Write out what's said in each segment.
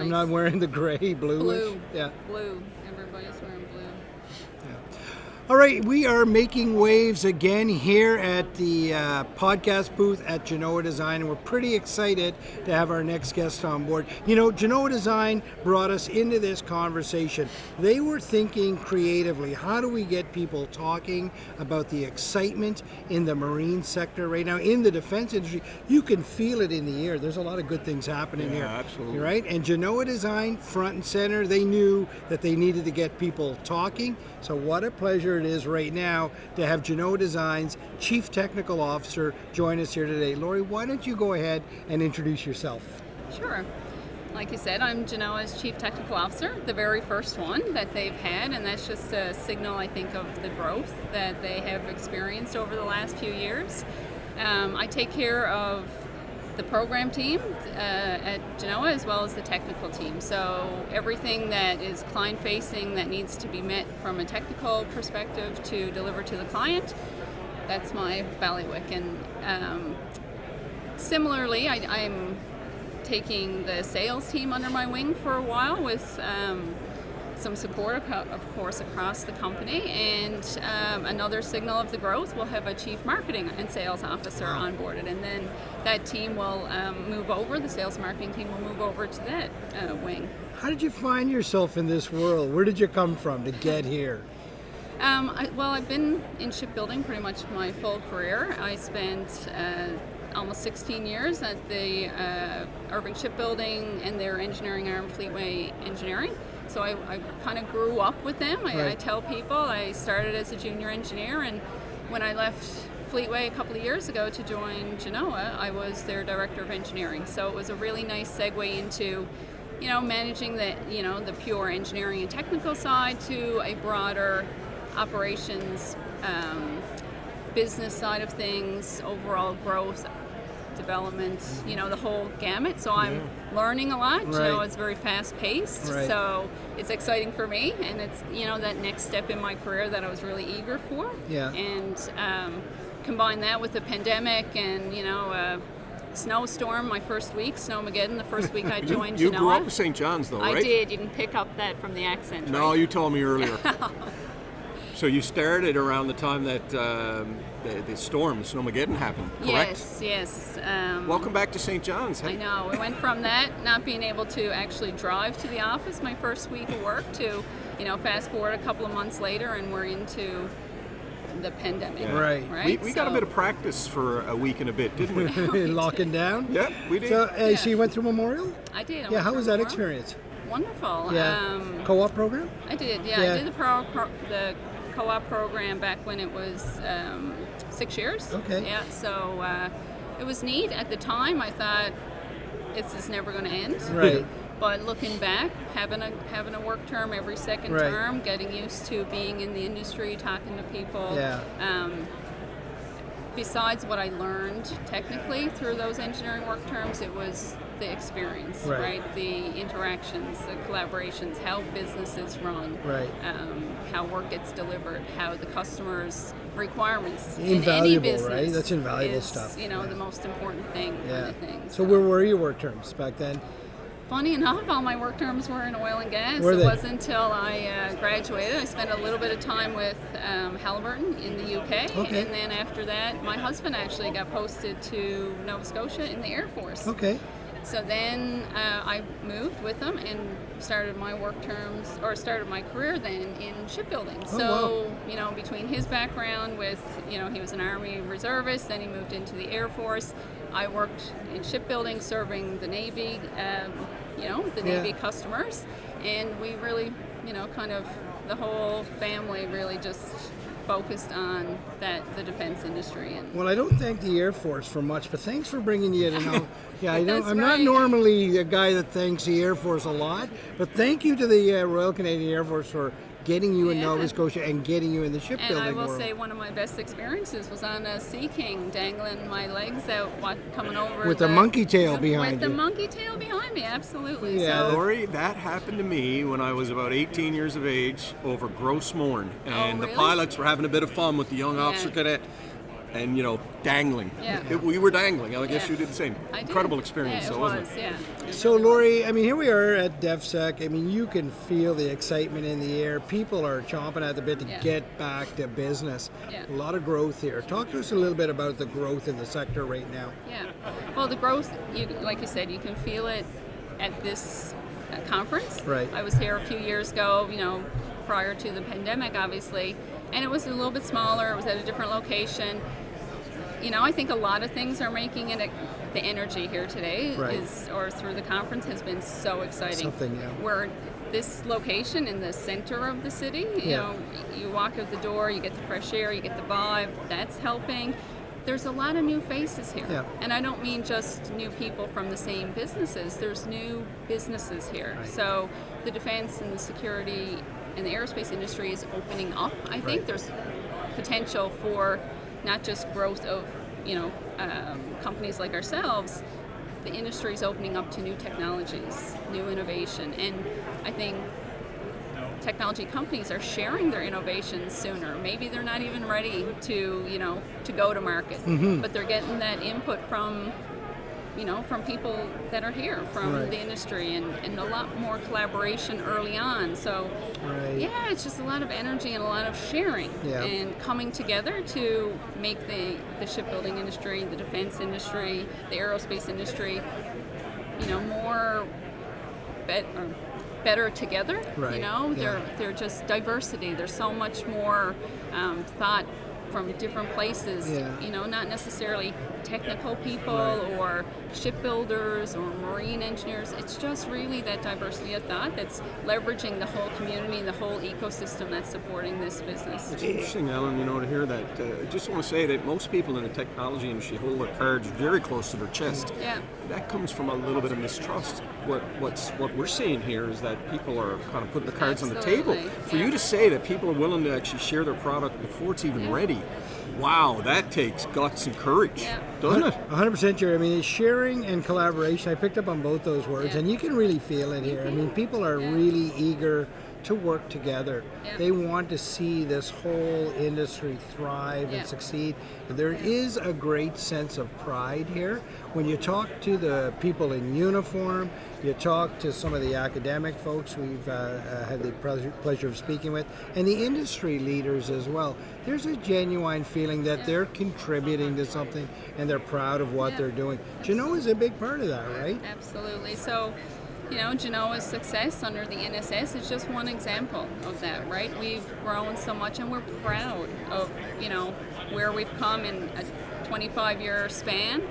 I'm not wearing the gray, bluish. Blue. Yeah. Blue. Everybody's wearing blue. All right, we are making waves again here at the podcast booth at Genoa Design, and we're pretty excited to have our next guest on board. You know, Genoa Design brought us into this conversation. They were thinking creatively, how do we get people talking about the excitement in the marine sector right now, in the defense industry? You can feel it in the air. There's a lot of good things happening here. Absolutely. Right? And Genoa Design, front and center, they knew that they needed to get people talking. So what a pleasure it is right now to have Genoa Design's Chief Technical Officer join us here today. Laurie, why don't you go ahead and introduce yourself? Sure. Like you said, I'm Genoa's Chief Technical Officer, the very first one that they've had, and that's just a signal, I think, of the growth that they have experienced over the last few years. I take care of the program team at Genoa as well as the technical team. So everything that is client facing that needs to be met from a technical perspective to deliver to the client, that's my bailiwick. And similarly, I'm taking the sales team under my wing for a while with some support, of course, across the company. And another signal of the growth, we'll have a chief marketing and sales officer onboarded. And then that team will move over, the sales marketing team will move over to that wing. How did you find yourself in this world? Where did you come from to get here? I've been in shipbuilding pretty much my full career. I spent almost 16 years at the Irving Shipbuilding and their engineering arm, Fleetway Engineering. So I kind of grew up with them. I tell people I started as a junior engineer, and when I left Fleetway a couple of years ago to join Genoa, I was their director of engineering. So it was a really nice segue into, you know, managing the pure engineering and technical side to a broader operations, business side of things, overall growth, development, the whole gamut. So I'm learning a lot. It's very fast paced. So it's exciting for me, and it's that next step in my career that I was really eager for. And combine that with the pandemic and snowstorm my first week, Snowmageddon, the first week I joined You Genoa. grew up in St. John's though, right? I did. You can pick up that from the accent. No, right? you told me earlier. So you started around the time that the storm, Snowmageddon, happened, correct? Yes. Welcome back to St. John's. Hey? I know. We went from that, not being able to actually drive to the office my first week of work, to, fast forward a couple of months later, and we're into the pandemic. Yeah. Right. We got a bit of practice for a week and a bit, didn't we? Locking down? Yeah, we did. So you went through Memorial? I did. How was that experience? Wonderful. Co-op program? I did, I did the co-op program back when it was 6 years. Okay. Yeah, so it was neat. At the time, I thought, this is never going to end. Right. But looking back, having a work term every second term, getting used to being in the industry, talking to people. Yeah. Besides what I learned technically through those engineering work terms, it was the experience, right? The interactions, the collaborations, how businesses run, how work gets delivered, how the customer's requirements in any business, right? That's invaluable is, stuff. the most important thing. Kind of thing. So where were your work terms back then? Funny enough, all my work terms were in oil and gas. It wasn't until I graduated. I spent a little bit of time with Halliburton in the UK. Okay. And then after that, my husband actually got posted to Nova Scotia in the Air Force. Okay. So then I moved with them and started my career then in shipbuilding. Between his background with, he was an Army reservist, then he moved into the Air Force. I worked in shipbuilding, serving the Navy, Navy customers, and we really, kind of the whole family really just focused on the defense industry. Well, I don't thank the Air Force for much, but thanks for bringing you to know. I'm not right. normally a guy that thanks the Air Force a lot, but thank you to the Royal Canadian Air Force for getting you in Nova Scotia and getting you in the shipbuilding world. And I will say one of my best experiences was on a Sea King, dangling my legs out, coming over. With the monkey tail behind you. With the monkey tail behind me, absolutely. Yeah. So, Laurie, that happened to me when I was about 18 years of age over Gross Morn. And really? the pilots were having a bit of fun with the young officer cadet. and dangling. Yeah. We were dangling. I guess Yeah. you did the same. I did. Incredible experience, Yeah, it though, was, wasn't it? yeah. So, Laurie, I mean, here we are at DevSec. I mean, you can feel the excitement in the air. People are chomping at the bit to Yeah. get back to business. Yeah. A lot of growth here. Talk to us a little bit about the growth in the sector right now. Yeah. Well, the growth, like you said, you can feel it at this conference. Right. I was here a few years ago, prior to the pandemic, obviously, and it was a little bit smaller. It was at a different location. I think a lot of things are making it. The energy here today Right. or through the conference has been so exciting. Something, yeah. Where this location in the center of the city, Yeah. you walk out the door, you get the fresh air, you get the vibe. That's helping. There's a lot of new faces here. Yeah. And I don't mean just new people from the same businesses. There's new businesses here. Right. So the defense and the security and the aerospace industry is opening up. I think Right. there's potential for not just growth of companies like ourselves. The industry is opening up to new technologies, new innovation, and I think technology companies are sharing their innovations sooner. Maybe they're not even ready to go to market, but they're getting that input from people that are here from Right. the industry, and a lot more collaboration early on. So Right. yeah, it's just a lot of energy and a lot of sharing Yeah. and coming together to make the shipbuilding industry, the defense industry, the aerospace industry, more better together. Right. Yeah. They're just diversity. There's so much more thought from different places. Yeah. Not necessarily technical people Right. or shipbuilders or marine engineers. It's just really that diversity of thought that's leveraging the whole community and the whole ecosystem that's supporting this business. It's interesting, Alan, to hear that. I just want to say that most people in the technology industry hold their cards very close to their chest. Yeah. That comes from a little bit of mistrust. What we're seeing here is that people are kind of putting the cards on the table. Absolutely, For yeah. you to say that people are willing to actually share their product before it's even ready, wow, that takes guts and courage, Yeah. doesn't it? 100% sure. I mean, it's sharing and collaboration. I picked up on both those words, Yeah. and you can really feel it here. I mean, people are Yeah. really eager to work together. Yeah. They want to see this whole industry thrive Yeah. and succeed. There is a great sense of pride here. When you talk to the people in uniform, you talk to some of the academic folks we've had the pleasure of speaking with, and the industry leaders as well. There's a genuine feeling that they're contributing to something and they're proud of what Yeah. they're doing. Genoa is a big part of that, right? Absolutely. So, Genoa's success under the NSS is just one example of that, right? We've grown so much and we're proud of, where we've come in a 25-year span.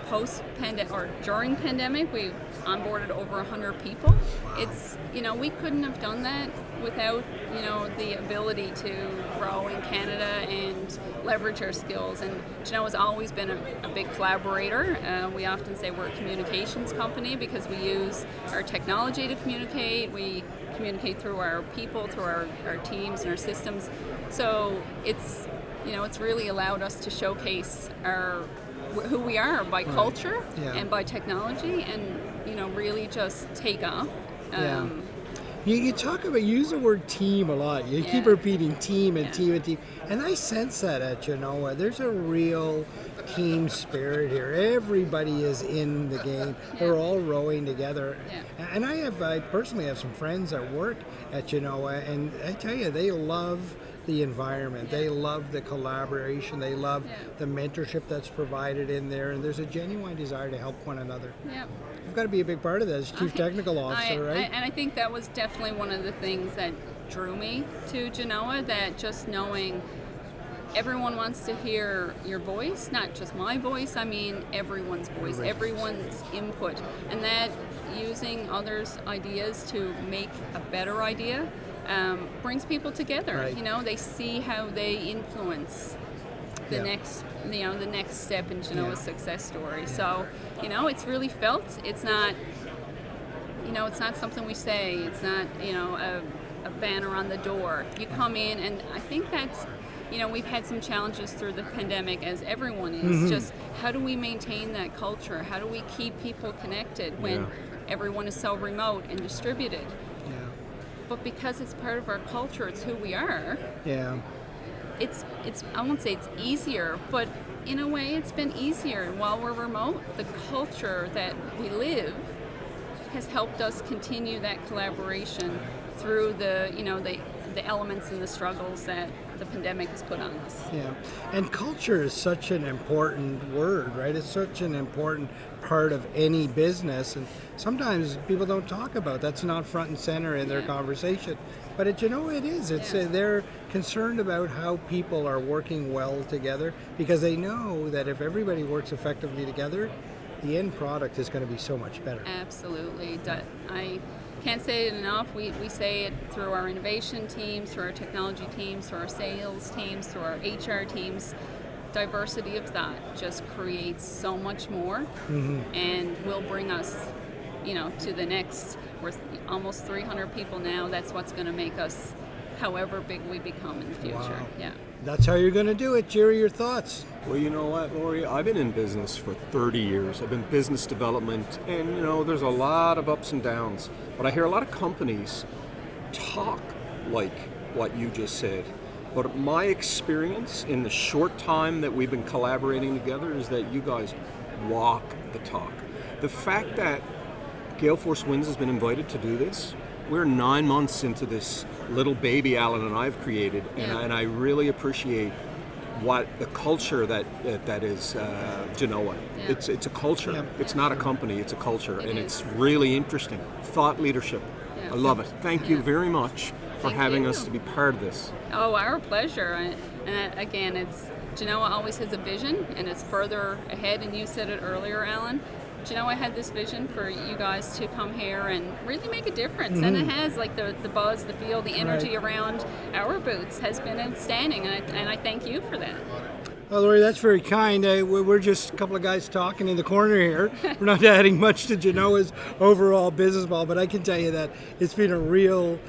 Post-pandemic or during pandemic, we onboarded over 100 people. It's, we couldn't have done that without, the ability to grow in Canada and leverage our skills. And Genoa's always been a big collaborator. We often say we're a communications company because we use our technology to communicate. We communicate through our people, through our teams and our systems. So it's, it's really allowed us to showcase who we are by culture Yeah. and by technology, and really just take off. Yeah. You talk about, use the word team a lot. You keep Yeah. repeating team and Yeah. team and team. And I sense that at Genoa. There's a real team spirit here. Everybody is in the game. They're all rowing together. Yeah. And I personally have some friends that work at Genoa, and I tell you, they love the environment. They love the collaboration. They love the mentorship that's provided in there. And there's a genuine desire to help one another. Yeah. You've got to be a big part of that as Chief Technical Officer, right? And I think that was definitely one of the things that drew me to Genoa, that just knowing everyone wants to hear your voice, not just my voice, I mean everyone's voice, everyone's input, and that using others' ideas to make a better idea brings people together. Right. They see how they influence the next step in Genoa's success story. So, it's really felt. It's not, it's not something we say. It's not, a banner on the door. You come in, and I think that's, we've had some challenges through the pandemic, as everyone is. Just how do we maintain that culture? How do we keep people connected when everyone is so remote and distributed? Yeah. But because it's part of our culture, it's who we are. Yeah. it's I won't say it's easier, but in a way it's been easier. While we're remote, the culture that we live has helped us continue that collaboration through the elements and the struggles that the pandemic has put on us. Yeah, and culture is such an important word, right? It's such an important part of any business, and sometimes people don't talk about that's not front and center in their conversation. But it is. It's they're concerned about how people are working well together, because they know that if everybody works effectively together, the end product is going to be so much better. Absolutely. I can't say it enough. We say it through our innovation teams, through our technology teams, through our sales teams, through our HR teams. Diversity of that just creates so much more, and will bring us, to the next. We're almost 300 people now. That's what's going to make us, however big we become in the future. Wow. Yeah. That's how you're going to do it. Jerry, your thoughts? Well, you know what, Laurie? I've been in business for 30 years. I've been business development, and there's a lot of ups and downs. But I hear a lot of companies talk like what you just said. But my experience in the short time that we've been collaborating together is that you guys walk the talk. The fact that Gale Force Winds has been invited to do this, we're 9 months into this little baby Alan and I've created, and I really appreciate what the culture that is Genoa. Yeah. It's a culture. Yeah. It's not a company. It's a culture, and is. it's really interesting. Thought leadership. Yeah. I love it. Thank you very much for Thank having you. us to be part of this. Oh, our pleasure. And again, Genoa always has a vision, and it's further ahead. And you said it earlier, Alan. Genoa had this vision for you guys to come here and really make a difference, and it has. Like the buzz, the feel, the energy around our booths has been outstanding, and I thank you for that. Well, Laurie, that's very kind. We're just a couple of guys talking in the corner here. We're not adding much to Genoa's overall business model, but I can tell you that it's been a real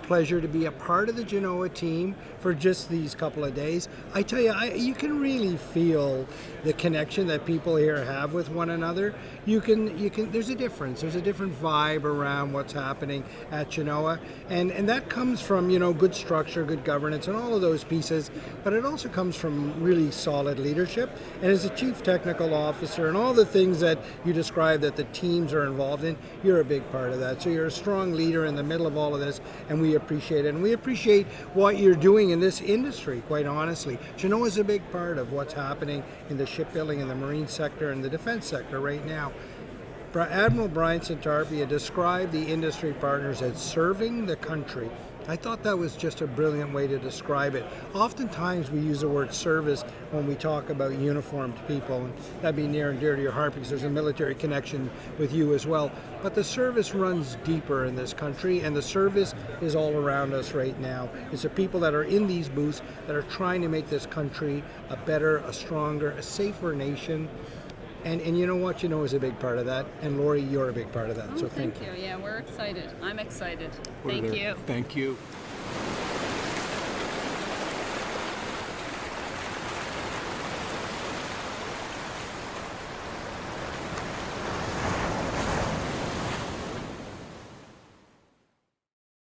pleasure to be a part of the Genoa team for just these couple of days. I tell you, you can really feel the connection that people here have with one another. You can. There's a difference. There's a different vibe around what's happening at Genoa, and that comes from good structure, good governance, and all of those pieces. But it also comes from really solid leadership. And as a chief technical officer, and all the things that you described that the teams are involved in, you're a big part of that. So you're a strong leader in the middle of all of this, and we appreciate it. And we appreciate what you're doing in this industry, quite honestly. Genoa is a big part of what's happening in the shipbuilding and the marine sector and the defense sector right now. Admiral Brian Santarpia described the industry partners as serving the country. I thought that was just a brilliant way to describe it. Oftentimes we use the word service when we talk about uniformed people, and that'd be near and dear to your heart because there's a military connection with you as well. But the service runs deeper in this country, and the service is all around us right now. It's the people that are in these booths that are trying to make this country a better, a stronger, a safer nation. And you know what? Genoa is a big part of that. And Laurie, you're a big part of that. Oh, so thank you. Yeah, we're excited. I'm excited. We're Thank there. you. Thank you.